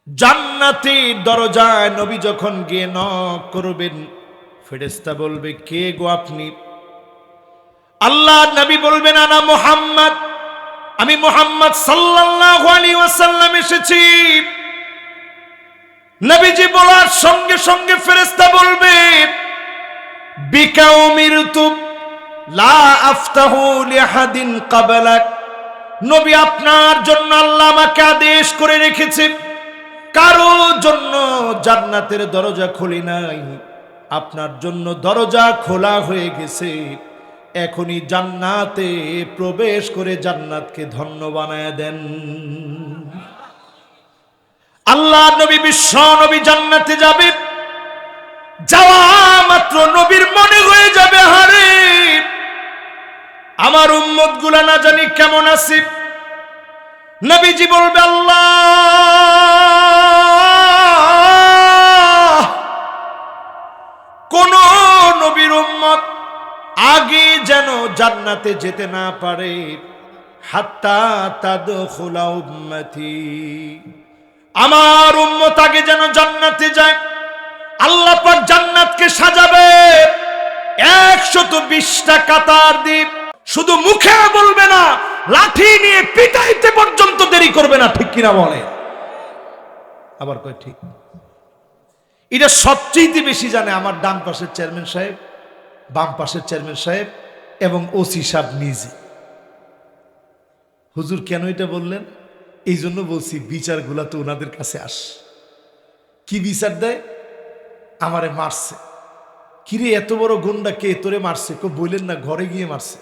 জান্নাতি দরজায় নবী যখন গিয়ে নক করবেন, ফেরেশতা বলবে, কে গো আপনি? আল্লাহ নবী বলবেন, আনা মুহাম্মদ, আমি মুহাম্মদ সাল্লাল্লাহু আলাইহি ওয়াসাল্লাম এসেছি। নবীজি বলার সঙ্গে সঙ্গে ফেরেশতা বলবে, বিকা উমিরতু লা আফতাহু লিআহাদিন ক্বাবলাক, নবী আপনার জন্য আল্লাহ আমাকে আদেশ করে রেখেছে, কারো জন্য জান্নাতের দরজা খুলি নাই, আপনার জন্য দরজা খোলা হয়ে গেছে। এখনই জান্নাতে প্রবেশ করে জান্নাতকে ধন্য বানায় দেন। আল্লাহ নবী, বিশ্ব নবী জান্নাতে যাবে, যাওয়া মাত্র নবীর মনে হয়ে যাবে, হারে আমার উম্মত গুলা না জানি কেমন আছে। নবীজি বলবে, আল্লাহ, কোন নবীর উম্মত আগে যেন জান্নাতে যেতে না পারে, হাত্তা তাদখুলা উম্মতি, আমার উম্মত আগে যেন জান্নাতে যায়। আল্লাহ পাক জান্নাতকে সাজাবে 120টা কাতার দিয়ে, শুধু মুখে বলবে না, লাঠি নিয়ে পিটাইতে পর্যন্ত দেরি করবে না, ঠিক কিনা বলে? আবার কয় ঠিক। এটা সবচেয়ে বেশি জানে আমার ডান পাশের চেয়ারম্যান সাহেব, বাম পাশের চেয়ারম্যান সাহেব এবং ওসি সাহেব নিজে। হুজুর কেন এটা বললেন? এই জন্য বলছি, বিচারগুলা তো ওনাদের কাছে আস। কি বিচার দেয়? আমারে মারছে। কিরে এত বড় গুন্ডা, কে তোরে মারছে? কেউ বললেন না, ঘরে গিয়ে মারছে।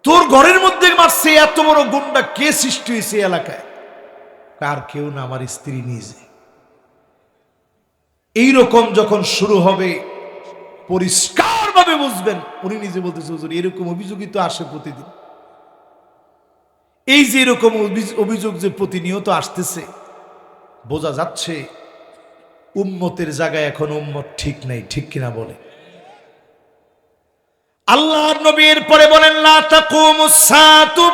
তোর ঘরের মধ্যে মারছে, এত বড় গুন্ডা কে সৃষ্টি হয়েছে এলাকায়? কার? কেউ না, আমার স্ত্রী নিজে। এইরকম যখন শুরু হবে, পরিষ্কার ভাবে বুঝবেন, উনি নিজে বলতেছে, হুজুর এরকম অভিযোগই তো আসে প্রতিদিন। এই যে এরকম অভিযোগ যে প্রতিনিয়ত আসতেছে, বোঝা যাচ্ছে উম্মতের জায়গায় এখন উম্মত ঠিক নাই, ঠিক কিনা বলে? আল্লাহর নবীর পরে বলেন, লা তাকুমুস সাআতু,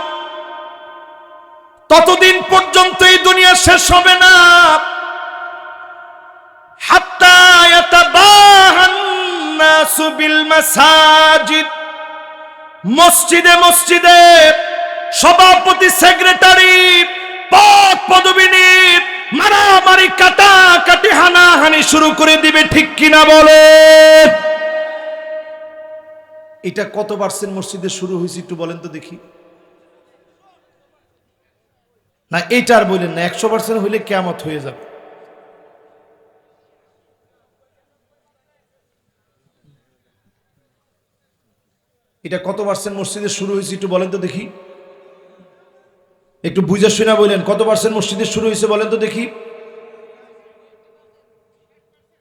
ততদিন পর্যন্ত এই দুনিয়া শেষ হবে না, হাত্তা ইয়াতাবাহান নাসু বিল মাসাজিদ, মসজিদে মসজিদে সভাপতি, সেক্রেটারি, পদ পদবী নিয়ে মারামারি, কাটাকাটি, হানাহানি শুরু করে দিবে, ঠিক কিনা বলে? এটা কত পার্সেন্ট মসজিদে শুরু হয়েছে একটু বলেন তো দেখি। না এটা আর বলেন না, 100% হইলে কিয়ামত হয়ে যাবে। এটা কত পার্সেন্ট মসজিদে শুরু হয়েছে একটু বলেন তো দেখি। একটু বুঝে শুনে বলেন, কত পার্সেন্ট মসজিদে শুরু হয়েছে বলেন তো দেখি।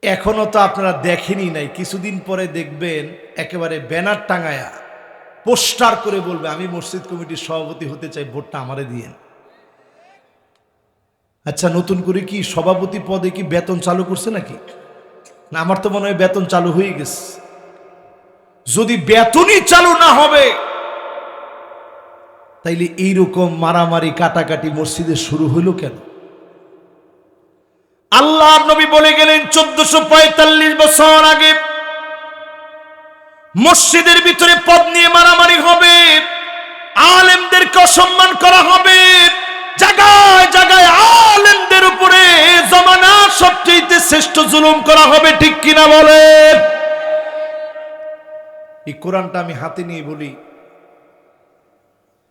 এখনো তো আপনারা দেখেনি নাই, কিছুদিন পরে দেখবেন একেবারে ব্যানার টাঙায়া পোস্টার করে বলবে, আমি মসজিদ কমিটির সভাপতি হতে চাই, ভোটটা আমারে দিয়েন। আচ্ছা, নতুন করে কি সভাপতি পদে কি বেতন চালু করছে নাকি? না, আমার তো মনে হয় বেতন চালু হয়ে গেছে। যদি বেতনই চালু না হবে, তাইলে এইরকম মারামারি, কাটাকাটি মসজিদে শুরু হইল কেন? আল্লাহর নবী বলে গেলেন 1445 বছর আগে মসজিদের ভিতরে পদ নিয়ে মারামারি হবে, আলেমদেরকে অসম্মান করা হবে, জায়গায় জায়গায় আলেমদের উপরে জমানার সবচেয়ে শ্রেষ্ঠ জুলুম করা হবে, ঠিক কিনা বলে? এই কোরআনটা আমি হাতে নিয়ে বলি,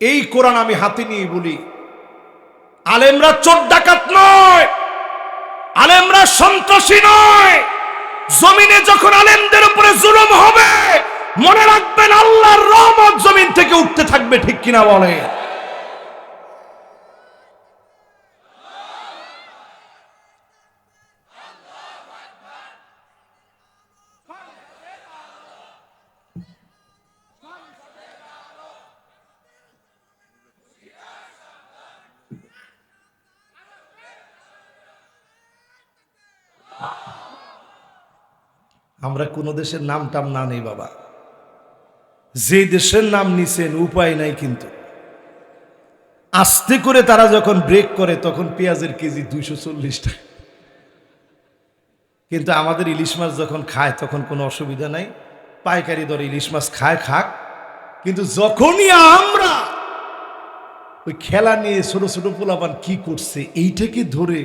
এই কোরআন আমি হাতে নিয়ে বলি, আলেমরা চোর ডাকাত নয়, আলেমরা সন্ত্রাসী নয়। জমিনে যখন আলেমদের উপরে জুলুম হবে, মনে রাখবেন আল্লাহর রহমত জমিন থেকে উঠতে থাকবে, ঠিক কিনা বলে? আমরা কোন দেশের নাম টাম না নেই বাবা, যে দেশের নাম নিছেন উপায় নাই, কিন্তু আস্তে করে তারা যখন ব্রেক করে তখন পেঁয়াজের কেজি 240 টাকা। কিন্তু আমাদের ইলিশ মাছ যখন খায় তখন কোনো অসুবিধা নাই, পাইকারি দরে ইলিশ মাছ খায় খাক। কিন্তু যখনই আমরা ওই খেলা নিয়ে ছোট ছোট পোলাপান কি করছে এইটাকে ধরে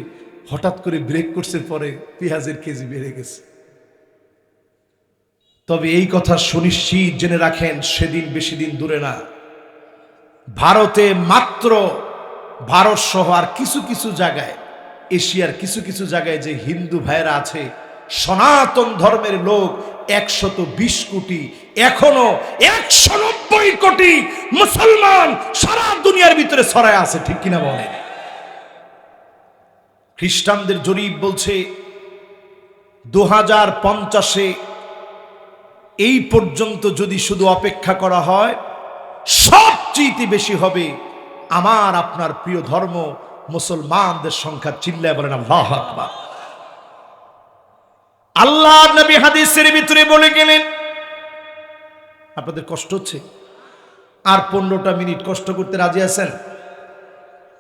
হঠাৎ করে ব্রেক করছে, পরে পেঁয়াজের কেজি বেড়ে গেছে। তবে এই কথা সুনিশ্চিত জেনে রাখেন, সেদিন বেশি দিন দূরে না, ভারতে মাত্র ভারত সহ আর কিছু কিছু জায়গায়, এশিয়ার কিছু কিছু জায়গায় যে হিন্দু ভাইরা আছে, সনাতন ধর্মের লোক 120 কোটি, এখনো 190 কোটি মুসলমান সারা দুনিয়ার ভিতরে ছড়ায় আছে, ঠিক কিনা বলে? খ্রিস্টানদের জরিপ বলছে 2050-এ এই পর্যন্ত যদি শুধু অপেক্ষা করা হয়, সবচেয়ে বেশি হবে আমার আপনার প্রিয় ধর্ম মুসলমানদের সংখ্যা। চিল্লায় বলেন আল্লাহু আকবার। আল্লাহ নবী হাদিসের ভিতরে বলে গেলেন, আপনাদের কষ্ট হচ্ছে? আর 15টা মিনিট কষ্ট করতে রাজি আছেন?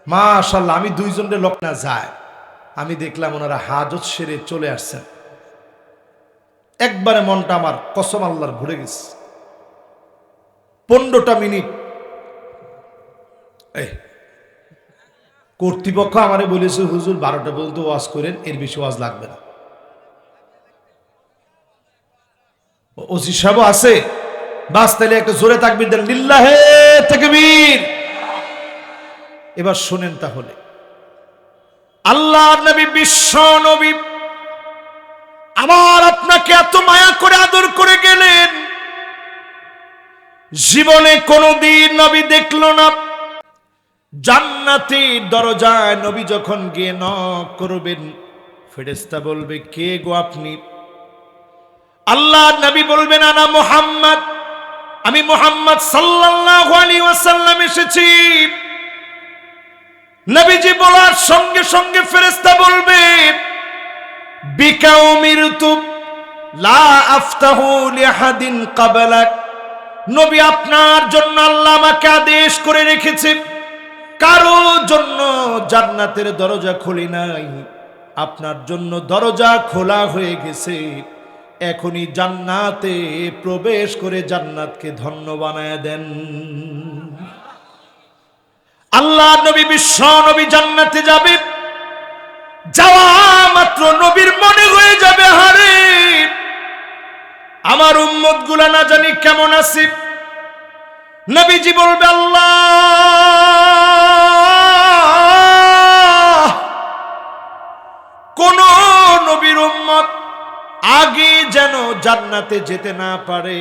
মাশাআল্লাহ। আমি দুইজনের লোক না যায়, আমি দেখলাম ওনারা হাজত সেরে চলে আসছেন। একবারে মনটা আমার কসম আল্লাহর ভরে গেছে। 15টা মিনিট কর্তৃপক্ষ আমারে বলেছে, হুজুর 12টা পর্যন্ত ওয়াজ করেন, এর বেশি ওয়াজ লাগবে না। ওসি সাহেব আছে, বাস তাইলে একটা জোরে তাকবীর দেন, লিল্লাহে তাকবীর। এবার শুনেন তাহলে, আল্লাহর নবী, বিশ্ব নবী আমার আপনাকে এত মায়া করে আদর করে গেলেন, জীবনে কোনদিন নবী দেখলো না। জান্নাতের দরজায় নবী যখন গিয়ে নক করবেন, ফেরেশতা বলবে, কে গো আপনি? আল্লাহর নবী বলবেন, আনা মুহাম্মদ, আমি মুহাম্মদ সাল্লাল্লাহু আলাইহি ওয়াসাল্লাম এসেছি। নবীজি বলার সঙ্গে সঙ্গে ফেরেশতা বলবে, বিকা উমিরতু লা আফতাহু লিহাদিন ক্বাবলাক। নবী, আপনার জন্য আল্লাহ আমাকে আদেশ করে রেখেছে, কারো জন্য জান্নাতের দরজা খুলি নাই, আপনার জন্য দরজা খোলা হয়ে গেছে। এখনই জান্নাতে প্রবেশ করে জান্নাতকে ধন্য বানায় দেন। আল্লাহ নবী, বিশ্ব নবী জান্নাতে যাবে, যাওয়া মাত্র নবীর মনে হয়ে যাবে, হারে আমার উম্মত গুলা না জানি কেমন আছে। নবীজি বলবে, আল্লাহ, কোন নবীর উম্মত আগে যেন জান্নাতে যেতে না পারে,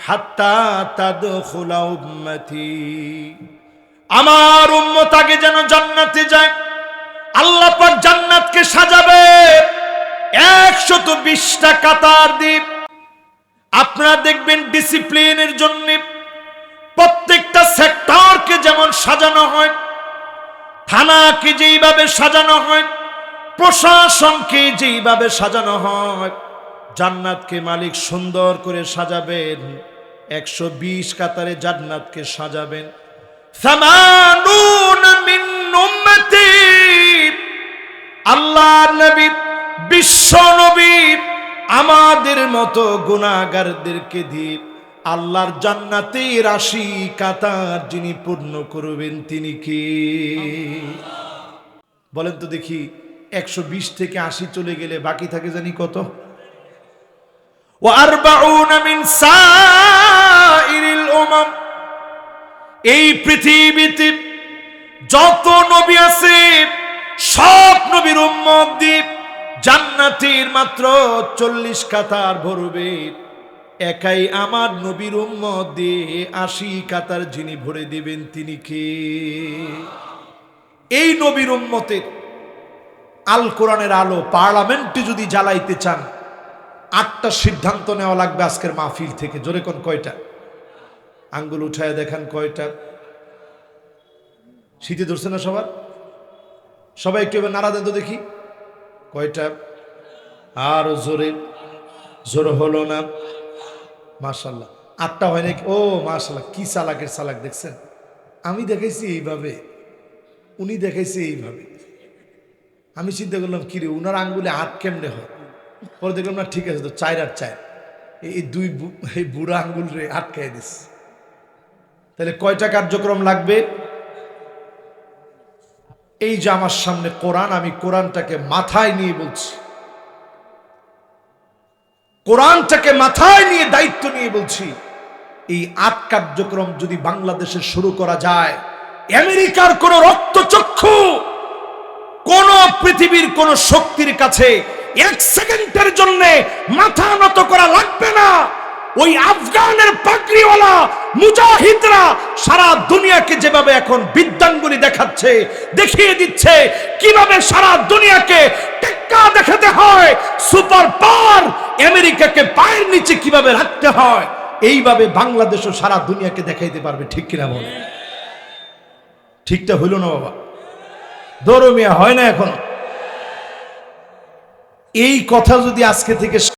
হাত্তা তাদখুলা উম্মতি, আমার উম্মত আগে যেন জান্নাতে যায়। আল্লাহ পাক জান্নাতকে সাজাবে 120টা কাতার দ্বীপ। আপনারা দেখবেন ডিসিপ্লিনের জন্য প্রত্যেকটা সেক্টরকে যেমন সাজানো হয়, থানাকে যেইভাবে সাজানো হয়, প্রশাসনকে যেইভাবে সাজানো হয়, জান্নাতকে মালিক সুন্দর করে সাজাবেন। 120 কাতারে জান্নাতকে সাজাবেন। 80 মিন উম্মতি, আল্লাহ নবী, বিশ্ব নবী আমাদের মতো গুনাহগারদেরকে দিয়ে আল্লাহর জান্নাতের 80 কাতার যিনি পূর্ণ করবেন তিনি কে? বলেন তো দেখি, 120 থেকে 80 চলে গেলে বাকি থাকে জানি কত? ওয়া 40 মিন সাইরিল উমাম। এই পৃথিবীতে যত নবী আছে সব নবীর উম্মত দিয়ে জান্নাতের মাত্র 40 কাতার ভরবে। একাই আমার নবীর উম্মত দিয়ে 80 কাতার যিনি ভরে দিবেন তিনি কে? এই নবীর উম্মতের আল কোরআনের আলো পার্লামেন্টে যদি জ্বালাইতে চান, 8টা সিদ্ধান্ত নেওয়া লাগবে আজকের মাহফিল থেকে। জোরে কোন কয়টা? আঙ্গুল উঠায় দেখান কয়টা? শীতে ধরছে না সবার? সবাই একটু এবার নাড়া দেন তো দেখি, কয়টা? আরো জোরে, জোর হলো না। মাশাআল্লাহ, 8টা হয় নাকি? ও মাশাআল্লাহ, কি চালাকের চালাক দেখছেন। আমি দেখেছি এইভাবে উনি দেখাইছে এইভাবে। আমি চিন্তা করলাম কিরে উনার আঙ্গুলে হাত কেমনে হয়, পরে দেখলাম না ঠিক আছে তো 4 আর 4, এই এই বুড়া আঙ্গুল রে আটকাই দিস। তাহলে কয়টা কার্যক্রম লাগবে? এই যে আমার সামনে কোরআন, আমি কোরআনটাকে মাথায় নিয়ে বলছি, কোরআনটাকে মাথায় নিয়ে দায়িত্ব নিয়ে বলছি, এই 8 কার্যক্রম যদি বাংলাদেশে শুরু করা যায়, আমেরিকার কোন রক্তচক্ষু কোন পৃথিবীর কোন শক্তির কাছে 1 সেকেন্ডের জন্য মাথা নত করা লাগবে না। ওই আফগানের পাগড়িওয়ালা মুজাহিদরা সারা দুনিয়াকে যেভাবে এখন বিদ্যাঙ্গুলি দেখাচ্ছে, দেখিয়ে দিচ্ছে কিভাবে সারা দুনিয়াকে টেক্কা দেখাতে হয়, সুপার পাওয়ার আমেরিকাকে পায়ের নিচে কিভাবে রাখতে হয়, এইভাবে বাংলাদেশও সারা দুনিয়াকে দেখাইতে পারবে। ঠিক কিনা বলে? ঠিকটা হইল না বাবা? ধর্মীয় হয় না এখন। এই কথা যদি আজকে থেকে